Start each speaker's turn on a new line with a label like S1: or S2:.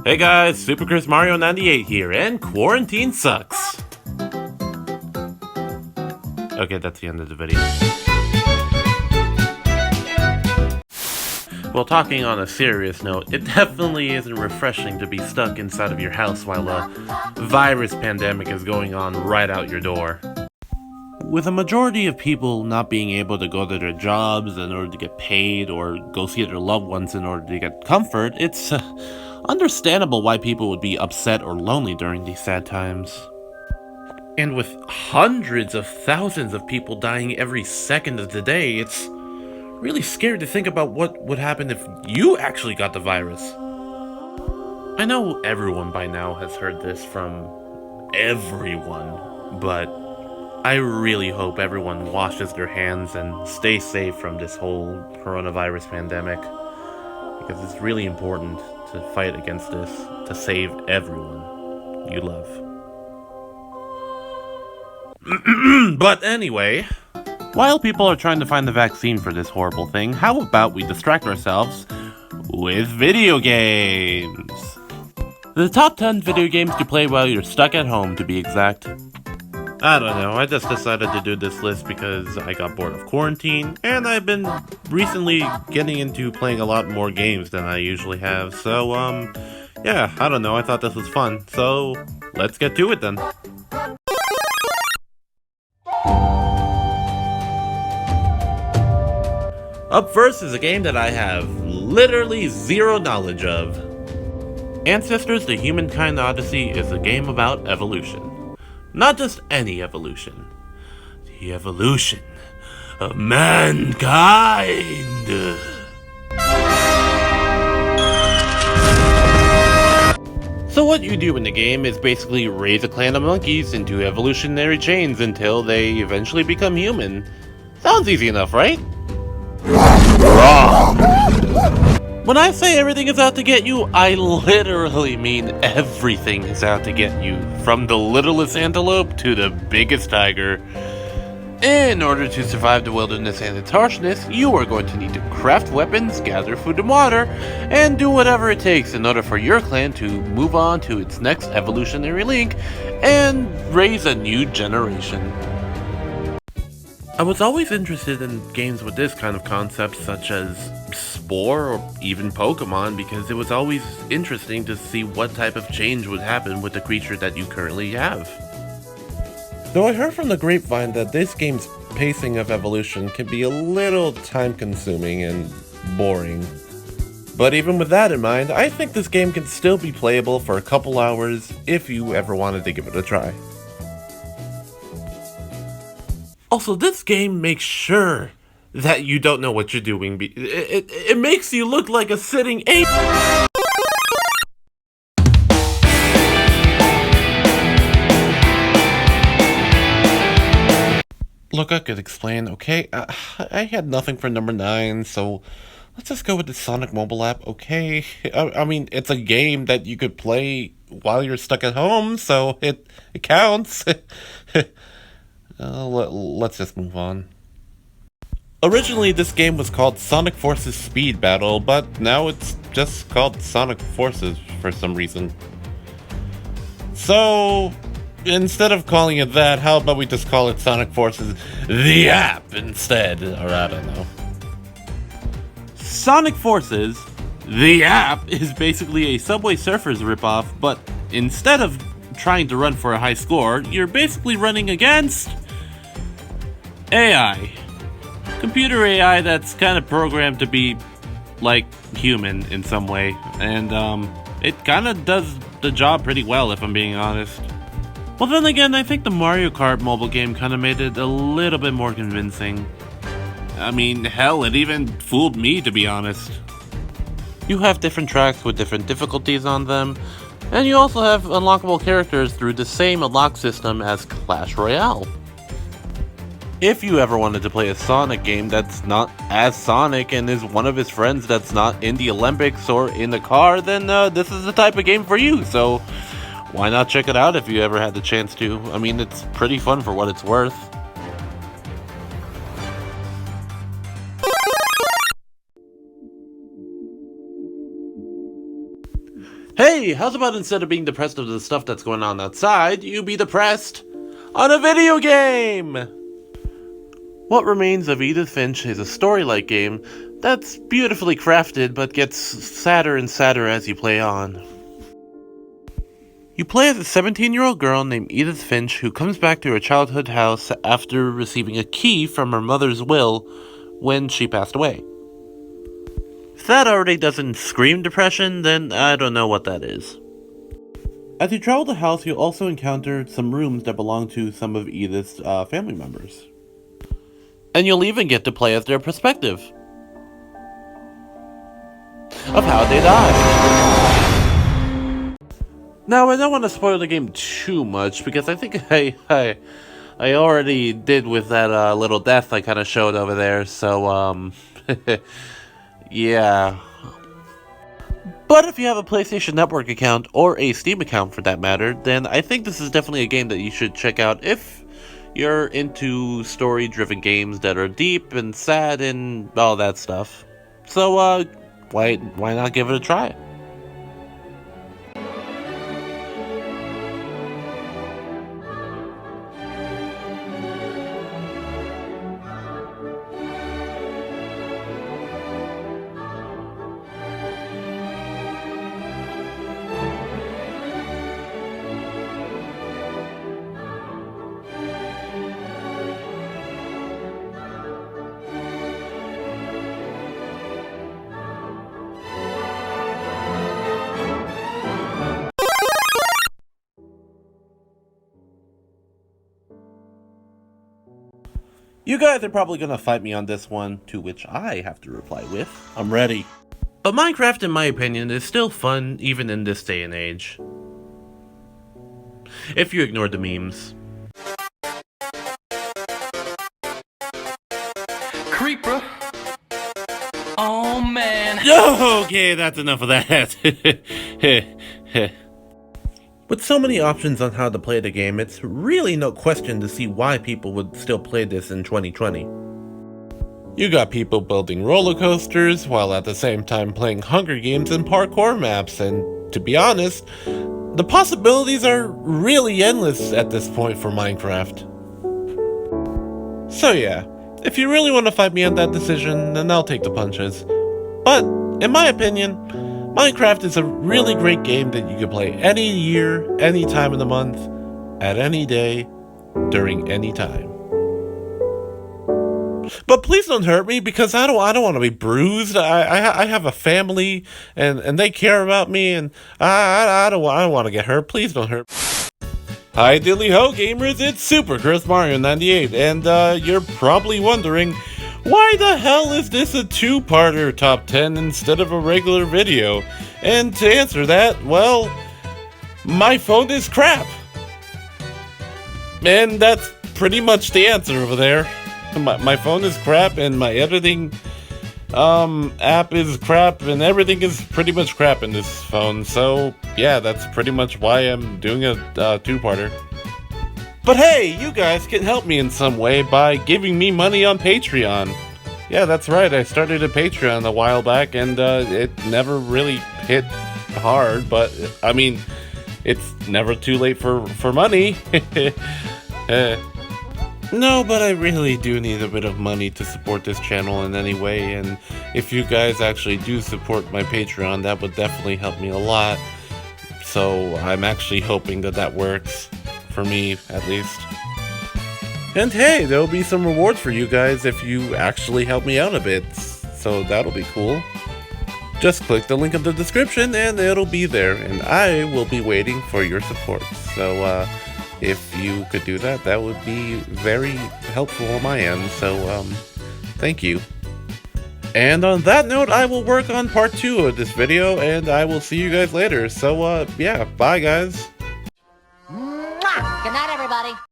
S1: Hey guys, Super Chris Mario 98 here, and quarantine sucks. Okay, that's the end of the video. Well, talking on a serious note, it definitely isn't refreshing to be stuck inside of your house while a virus pandemic is going on right out your door. With a majority of people not being able to go to their jobs in order to get paid or go see their loved ones in order to get comfort, it's understandable why people would be upset or lonely during these sad times. And with hundreds of thousands of people dying every second of the day, it's really scary to think about what would happen if you actually got the virus. I know everyone by now has heard this from everyone, but I really hope everyone washes their hands and stays safe from this whole coronavirus pandemic, because it's really important to fight against this, to save everyone you love. But anyway, while people are trying to find the vaccine for this horrible thing, how about we distract ourselves with video games? The top 10 video games to play while you're stuck at home, to be exact. I don't know, I just decided to do this list because I got bored of quarantine, and I've been recently getting into playing a lot more games than I usually have, so, yeah, I don't know, I thought this was fun, so let's get to it then. Up first is a game that I have literally zero knowledge of. Ancestors: The Humankind Odyssey is a game about evolution. Not just any evolution. The evolution of mankind. So what you do in the game is basically raise a clan of monkeys into evolutionary chains until they eventually become human. Sounds easy enough, right? Wrong! When I say everything is out to get you, I literally mean everything is out to get you, from the littlest antelope to the biggest tiger. In order to survive the wilderness and its harshness, you are going to need to craft weapons, gather food and water, and do whatever it takes in order for your clan to move on to its next evolutionary link and raise a new generation. I was always interested in games with this kind of concept, such as Spore or even Pokemon, because it was always interesting to see what type of change would happen with the creature that you currently have. Though I heard from the grapevine that this game's pacing of evolution can be a little time-consuming and boring. But even with that in mind, I think this game can still be playable for a couple hours if you ever wanted to give it a try. Also, this game makes sure that you don't know what you're doing. It makes you look like a sitting ape. Look, I could explain, okay? I had nothing for number 9, so let's just go with the Sonic mobile app, okay? I mean, it's a game that you could play while you're stuck at home, so it counts. Let's just move on. Originally, this game was called Sonic Forces Speed Battle, but now it's just called Sonic Forces for some reason. So, instead of calling it that, how about we just call it Sonic Forces the app instead? Or I don't know. Sonic Forces, the app, is basically a Subway Surfers ripoff, but instead of trying to run for a high score, you're basically running against AI. Computer AI that's kind of programmed to be like human in some way, and it kind of does the job pretty well, if I'm being honest. Well, then again, I think the Mario Kart mobile game kind of made it a little bit more convincing. I mean, hell, it even fooled me, to be honest. You have different tracks with different difficulties on them, and you also have unlockable characters through the same unlock system as Clash Royale. If you ever wanted to play a Sonic game that's not as Sonic and is one of his friends that's not in the Olympics or in the car, then this is the type of game for you, so why not check it out if you ever had the chance to? I mean, it's pretty fun for what it's worth. Hey, how's about instead of being depressed of the stuff that's going on outside, you be depressed on a video game? What Remains of Edith Finch is a story-like game that's beautifully crafted but gets sadder and sadder as you play on. You play as a 17-year-old girl named Edith Finch who comes back to her childhood house after receiving a key from her mother's will when she passed away. If that already doesn't scream depression, then I don't know what that is. As you travel the house, you'll also encounter some rooms that belong to some of Edith's family members. And you'll even get to play as their perspective of how they died. Now, I don't want to spoil the game too much, because I think I already did with that little death I kind of showed over there, so, yeah. But if you have a PlayStation Network account, or a Steam account for that matter, then I think this is definitely a game that you should check out if you're into story-driven games that are deep and sad and all that stuff. So, why not give it a try? You guys are probably gonna fight me on this one, to which I have to reply with, I'm ready. But Minecraft, in my opinion, is still fun even in this day and age. If you ignore the memes.
S2: Creeper. Oh man.
S1: Okay, that's enough of that. With so many options on how to play the game, it's really no question to see why people would still play this in 2020. You got people building roller coasters, while at the same time playing Hunger Games and parkour maps, and to be honest, the possibilities are really endless at this point for Minecraft. So yeah, if you really want to fight me on that decision, then I'll take the punches. But, in my opinion, Minecraft is a really great game that you can play any year, any time of the month, at any day, during any time. But please don't hurt me, because I don't want to be bruised. I have a family, and they care about me, and I don't want to get hurt. Please don't hurt. Hi diddly ho gamers, it's Super Chris Mario 98, and you're probably wondering, why the hell is this a two-parter top 10 instead of a regular video? And to answer that, well, my phone is crap. And that's pretty much the answer over there. My phone is crap, and my editing app is crap, and everything is pretty much crap in this phone. So yeah, that's pretty much why I'm doing a two-parter. But hey, you guys can help me in some way by giving me money on Patreon. Yeah, that's right, I started a Patreon a while back, and it never really hit hard, but I mean, it's never too late for money. No, but I really do need a bit of money to support this channel in any way, and if you guys actually do support my Patreon, that would definitely help me a lot. So I'm actually hoping that works, for me at least. And hey, there'll be some rewards for you guys if you actually help me out a bit, so that'll be cool. Just click the link in the description and it'll be there, and I will be waiting for your support. So if you could do that, that would be very helpful on my end, so thank you. And on that note, I will work on part 2 of this video, and I will see you guys later. So yeah, bye guys.